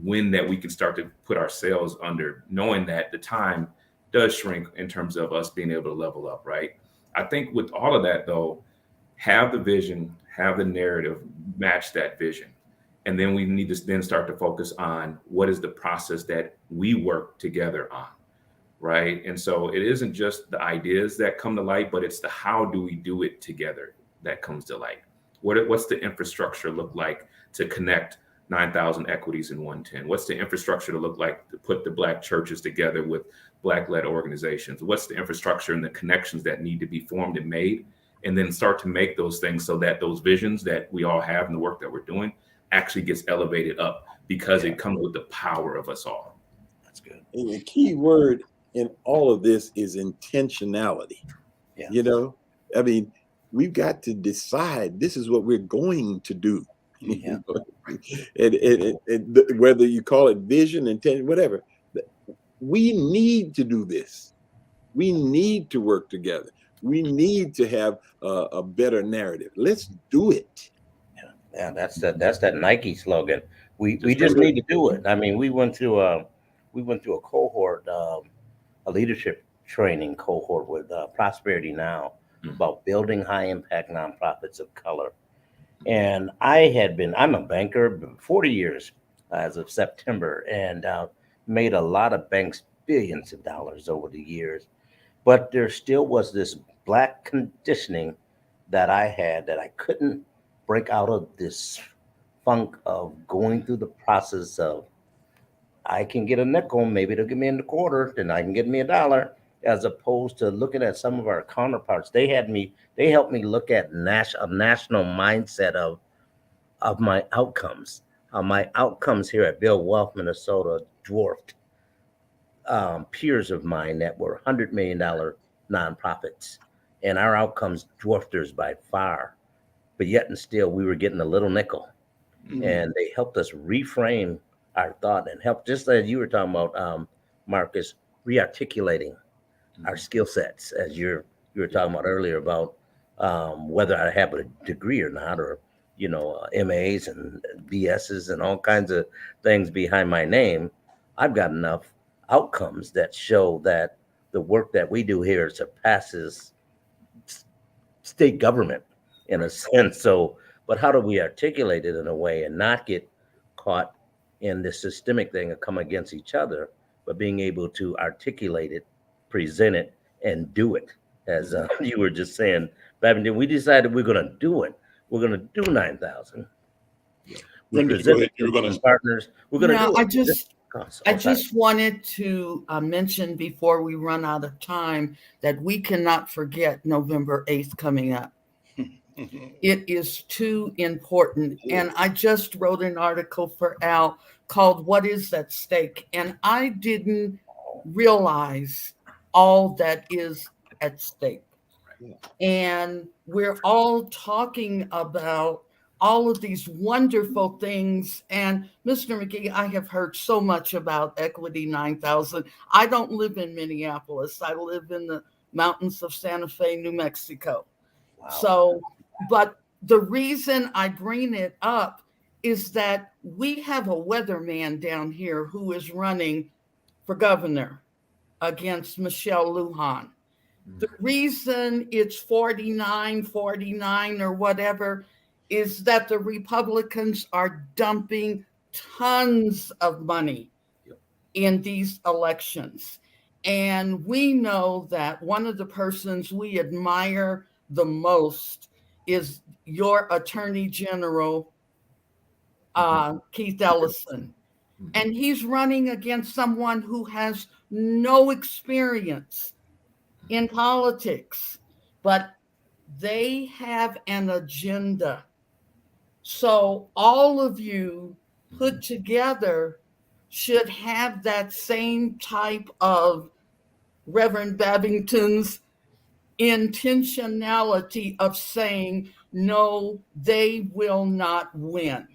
wind that we can start to put ourselves under, knowing that the time does shrink in terms of us being able to level up, right? I think with all of that, though, have the vision, have the narrative, match that vision. And then we need to then start to focus on what is the process that we work together on, right? And so it isn't just the ideas that come to light, but it's the how do we do it together that comes to light. What's the infrastructure look like to connect 9,000 equities in 110? What's the infrastructure to look like to put the Black churches together with Black-led organizations? What's the infrastructure and the connections that need to be formed and made? And then start to make those things so that those visions that we all have in the work that we're doing actually gets elevated up because it comes with the power of us all. That's good. And the key word in all of this is intentionality. Yeah. I mean, we've got to decide this is what we're going to do. Yeah. And whether you call it vision, intention, whatever, we need to do this. We need to work together. We need to have a better narrative. Let's do it. Yeah, that's that Nike slogan. We just need to do it. I mean, we went through a cohort, a leadership training cohort with Prosperity Now about building high impact nonprofits of color. And I'm a banker 40 years as of September, and made a lot of banks billions of dollars over the years. But there still was this Black conditioning that I had that I couldn't break out of this funk of going through the process of, I can get a nickel, maybe they'll give me a quarter, then I can get me $1, as opposed to looking at some of our counterparts. They helped me look at a national mindset of my outcomes. My outcomes here at Bill Wealth, Minnesota dwarfed peers of mine that were $100 million nonprofits. And our outcomes dwarfed theirs by far. But yet and still, we were getting a little nickel. Mm-hmm. And they helped us reframe our thought and help, just as you were talking about, Marcus, re-articulating our skill sets, as you were talking about earlier about whether I have a degree or not, or, MAs and BSs and all kinds of things behind my name. I've got enough outcomes that show that the work that we do here surpasses state government in a sense. So, but how do we articulate it in a way and not get caught in this systemic thing of come against each other, but being able to articulate it, present it, and do it? As you were just saying, Babington, we decided we're going to do it. We're going to do 9,000. Brenda, go ahead. You're going to partners. We're going to do it. I just wanted to mention before we run out of time that we cannot forget November 8th coming up. It is too important. And I just wrote an article for Al called What is at Stake? And I didn't realize all that is at stake. And we're all talking about all of these wonderful things. And Mr. McGee, I have heard so much about Equity 9,000. I don't live in Minneapolis. I live in the mountains of Santa Fe, New Mexico. Wow. So, but the reason I bring it up is that we have a weatherman down here who is running for governor against Michelle Lujan. The reason it's 49 or whatever is that the Republicans are dumping tons of money in these elections. And we know that one of the persons we admire the most is your Attorney General, Keith Ellison. And he's running against someone who has no experience in politics, but they have an agenda. So all of you put together should have that same type of Reverend Babington's intentionality of saying, no, they will not win.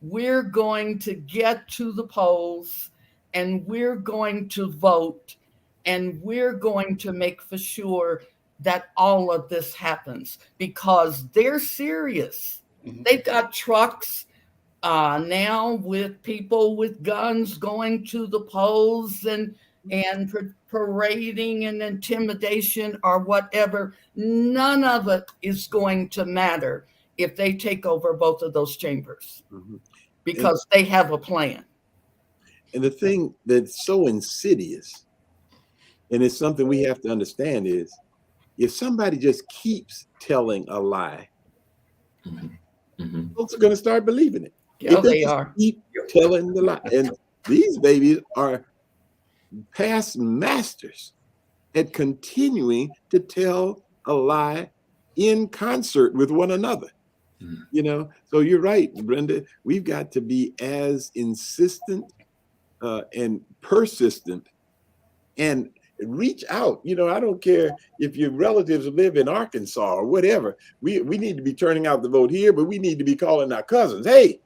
We're going to get to the polls and we're going to vote and we're going to make for sure that all of this happens because they're serious. Mm-hmm. They've got trucks now with people with guns going to the polls and parading and intimidation or whatever. None of it is going to matter if they take over both of those chambers. Mm-hmm. Because they have a plan. And the thing that's so insidious, and it's something we have to understand, is if somebody just keeps telling a lie, folks are going to start believing it. Yeah, they are. Keep telling the lie. And these babies are past masters at continuing to tell a lie in concert with one another. You know, so you're right, Brenda. We've got to be as insistent and persistent and reach out. You know, I don't care if your relatives live in Arkansas or whatever. We need to be turning out the vote here, but we need to be calling our cousins. Hey,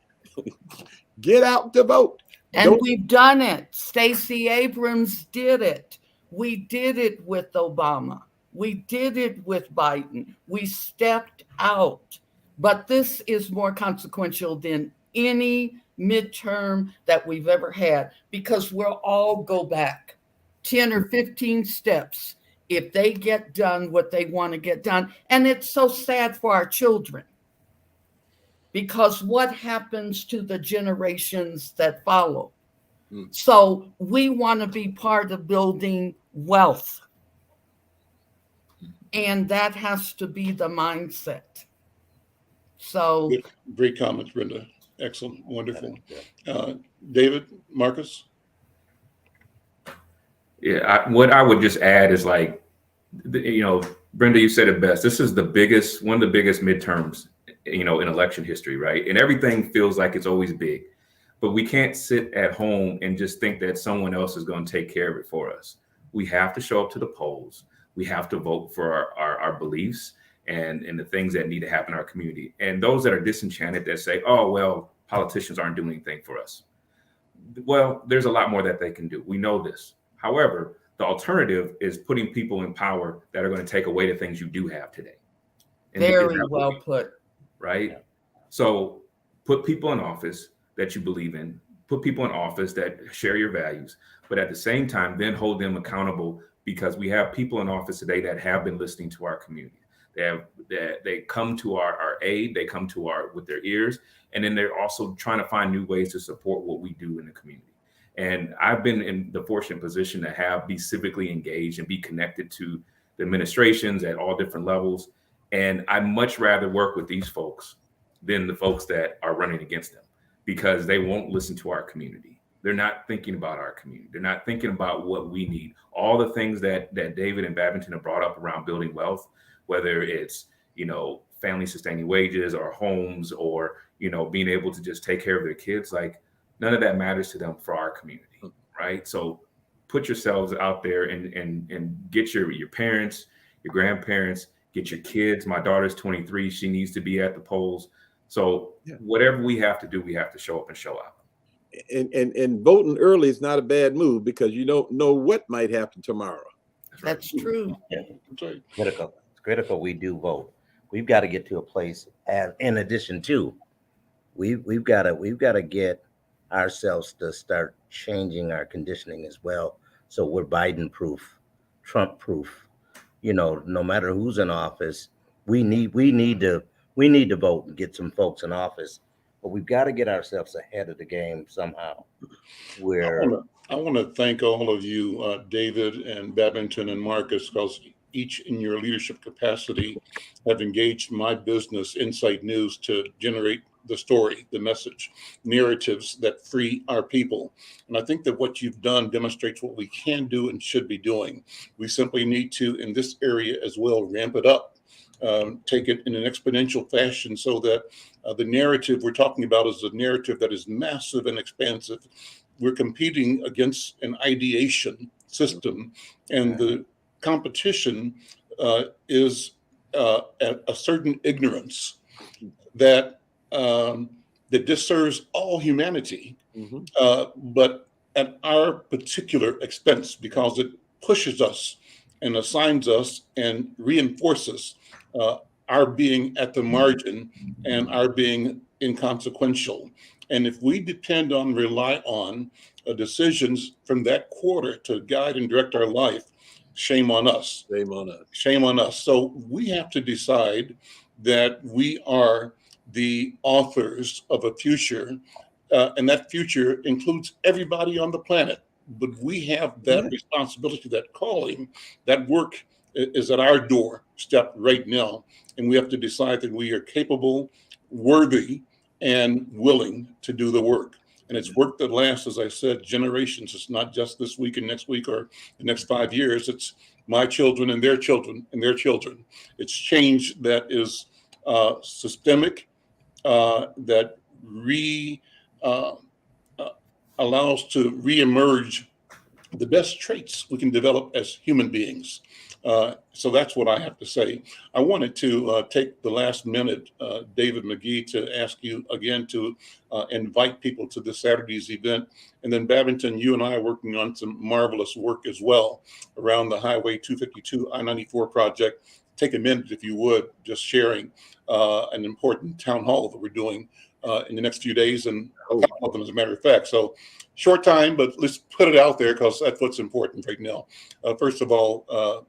get out to vote. And we've done it. Stacey Abrams did it. We did it with Obama. We did it with Biden. We stepped out. But this is more consequential than any midterm that we've ever had because we'll all go back 10 or 15 steps if they get done what they want to get done. And it's so sad for our children because what happens to the generations that follow? So we want to be part of building wealth. And that has to be the mindset. So great comments, Brenda. Excellent, wonderful. David, Marcus. Yeah, what I would just add is like, you know, Brenda, you said it best. This is one of the biggest midterms, you know, in election history, right? And everything feels like it's always big, but we can't sit at home and just think that someone else is going to take care of it for us. We have to show up to the polls. We have to vote for our beliefs and the things that need to happen in our community. And those that are disenchanted that say, oh, well, politicians aren't doing anything for us. Well, there's a lot more that they can do. We know this. However, the alternative is putting people in power that are going to take away the things you do have today. And very well put. Right? Yeah. So put people in office that you believe in, put people in office that share your values, but at the same time, then hold them accountable because we have people in office today that have been listening to our community. They come to our aid, they come to with their ears, and then they're also trying to find new ways to support what we do in the community. And I've been in the fortunate position to be civically engaged and be connected to the administrations at all different levels. And I much rather work with these folks than the folks that are running against them because they won't listen to our community. They're not thinking about our community. They're not thinking about what we need. All the things that David and Babington have brought up around building wealth, whether it's, you know, family sustaining wages or homes or, you know, being able to just take care of their kids, like none of that matters to them for our community, right? So put yourselves out there and get your parents, your grandparents, get your kids. My daughter's 23. She needs to be at the polls. So whatever we have to do, we have to show up and show out. And voting early is not a bad move because you don't know what might happen tomorrow. That's true. Yeah. Critical. It's critical we do vote. We've got to get to a place, and in addition to, we've got to get ourselves to start changing our conditioning as well. So we're Biden proof, Trump proof. You know, no matter who's in office, we need to vote and get some folks in office. But we've got to get ourselves ahead of the game somehow. I want to thank all of you, David and Babington and Marcus, because each in your leadership capacity have engaged my business, Insight News, to generate the story, the message, narratives that free our people. And I think that what you've done demonstrates what we can do and should be doing. We simply need to, in this area as well, ramp it up, take it in an exponential fashion so that the narrative we're talking about is a narrative that is massive and expansive. We're competing against an ideation system, and the competition is a certain ignorance that that disserves all humanity, but at our particular expense, because it pushes us and assigns us and reinforces our being at the margin and our being inconsequential. And if we depend on, rely on decisions from that quarter to guide and direct our life, shame on us. Shame on us. Shame on us. So we have to decide that we are the authors of a future, and that future includes everybody on the planet. But we have that responsibility, that calling, that work is at our doorstep right now. And we have to decide that we are capable, worthy, and willing to do the work. And it's work that lasts, as I said, generations. It's not just this week and next week or the next 5 years. It's my children and their children and their children. It's change that is systemic, that allows to reemerge the best traits we can develop as human beings. So that's what I have to say. I wanted to take the last minute, David McGee, to ask you again to invite people to this Saturday's event. And then Babington, you and I are working on some marvelous work as well around the Highway 252 I-94 project. Take a minute, if you would, just sharing an important town hall that we're doing in the next few days, and a couple of them, as a matter of fact. So short time, but let's put it out there because that's what's important right now. First of all,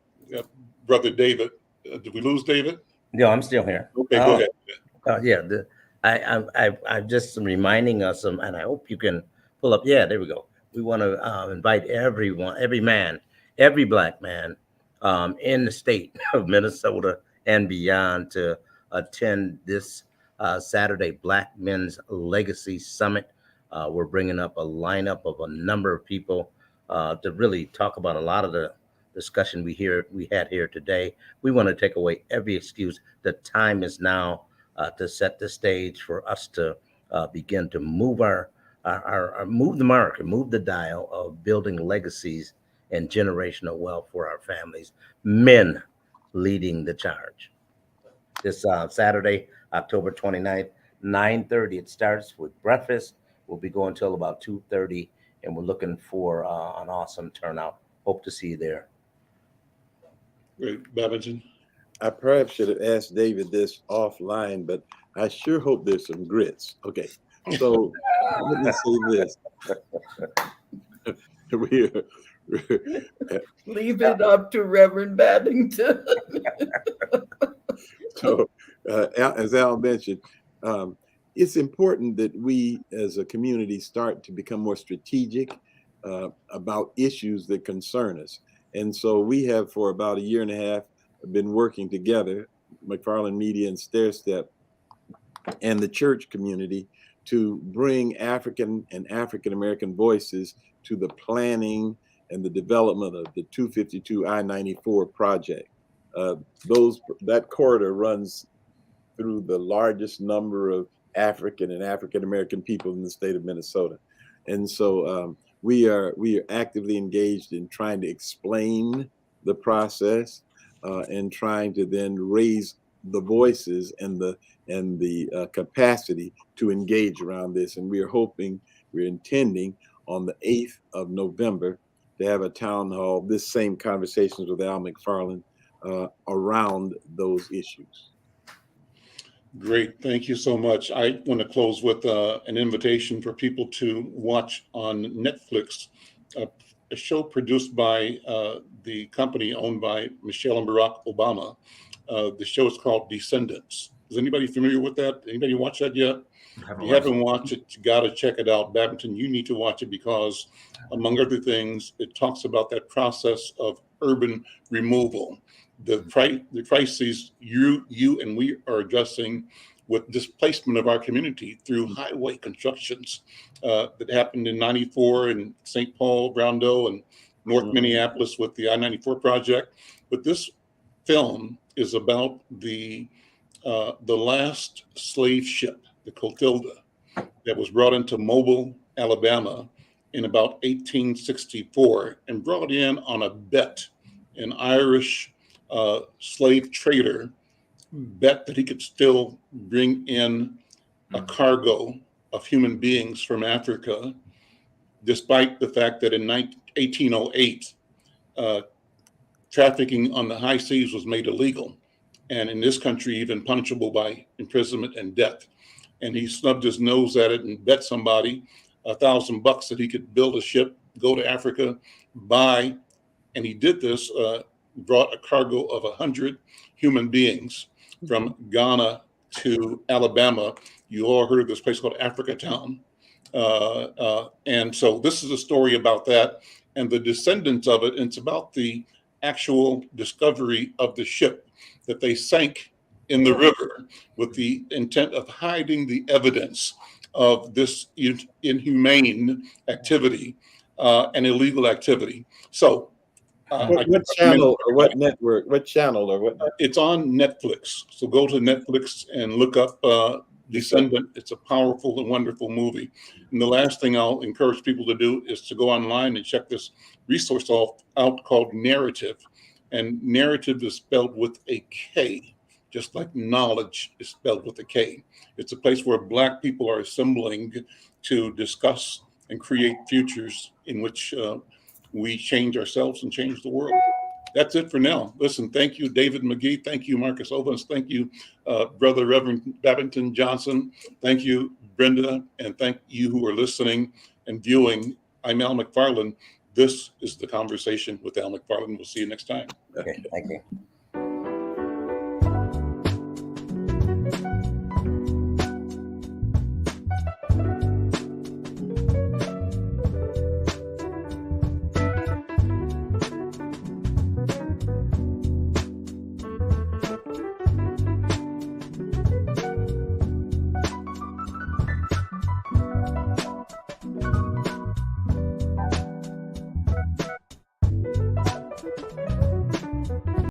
Brother David, did we lose David? No, I'm still here. Okay, go ahead. I'm just reminding us, and I hope you can pull up. Yeah, there we go. We want to invite everyone, every man, every Black man in the state of Minnesota and beyond to attend this Saturday Black Men's Legacy Summit. We're bringing up a lineup of a number of people to really talk about a lot of the discussion we had here today. We want to take away every excuse. The time is now to set the stage for us to begin to move move the mark and move the dial of building legacies and generational wealth for our families. Men leading the charge. This Saturday, October 29th, 9:30. It starts with breakfast. We'll be going till about 2:30, and we're looking for an awesome turnout. Hope to see you there. Great. Babington? I perhaps should have asked David this offline, but I sure hope there's some grits. Okay, so let me say this. Leave it up to Reverend Babington. So, as Al mentioned, it's important that we as a community start to become more strategic about issues that concern us. And so we have, for about a year and a half, been working together, McFarlane Media and Stairstep and the church community, to bring African and African-American voices to the planning and the development of the 252 I-94 project. That corridor runs through the largest number of African and African-American people in the state of Minnesota. And so we are actively engaged in trying to explain the process and trying to then raise the voices and the capacity to engage around this. And we're intending on the 8th of November to have a town hall, this same Conversations with Al McFarlane, around those issues. Great. Thank you so much. I want to close with an invitation for people to watch on Netflix a show produced by the company owned by Michelle and Barack Obama. The show is called Descendants. Is anybody familiar with that? Anybody watch that yet? If you haven't watched it, you got to check it out. Babington, you need to watch it because, among other things, it talks about that process of urban removal, the crises you and we are addressing with displacement of our community through highway constructions that happened in '94 in St. Paul, Brownsville, and North Minneapolis with the I-94 project. But this film is about the last slave ship, the Clotilda, that was brought into Mobile, Alabama in about 1864 and brought in on a bet, an Irish slave trader bet that he could still bring in a cargo of human beings from Africa, despite the fact that in 1808, trafficking on the high seas was made illegal, and in this country, even punishable by imprisonment and death. And he snubbed his nose at it and bet somebody $1,000 that he could build a ship, go to Africa, buy, and he did this, brought a cargo of 100 human beings from Ghana to Alabama. You all heard of this place called Africa Town. And so this is a story about that and the descendants of it. And it's about the actual discovery of the ship that they sank in the river with the intent of hiding the evidence of this inhumane activity and illegal activity. So what channel or what network? What channel or what? It's on Netflix. So go to Netflix and look up Descendant. It's a powerful and wonderful movie. And the last thing I'll encourage people to do is to go online and check this resource out called Narrative. And narrative is spelled with a K, just like knowledge is spelled with a K. It's a place where Black people are assembling to discuss and create futures in which we change ourselves and change the world. That's it for now. Listen, thank you, David McGee. Thank you, Marcus Owens. Thank you, Brother Reverend Babington-Johnson. Thank you, Brenda. And thank you who are listening and viewing. I'm Al McFarlane. This is The Conversation with Al McFarlane. We'll see you next time. Okay, thank you.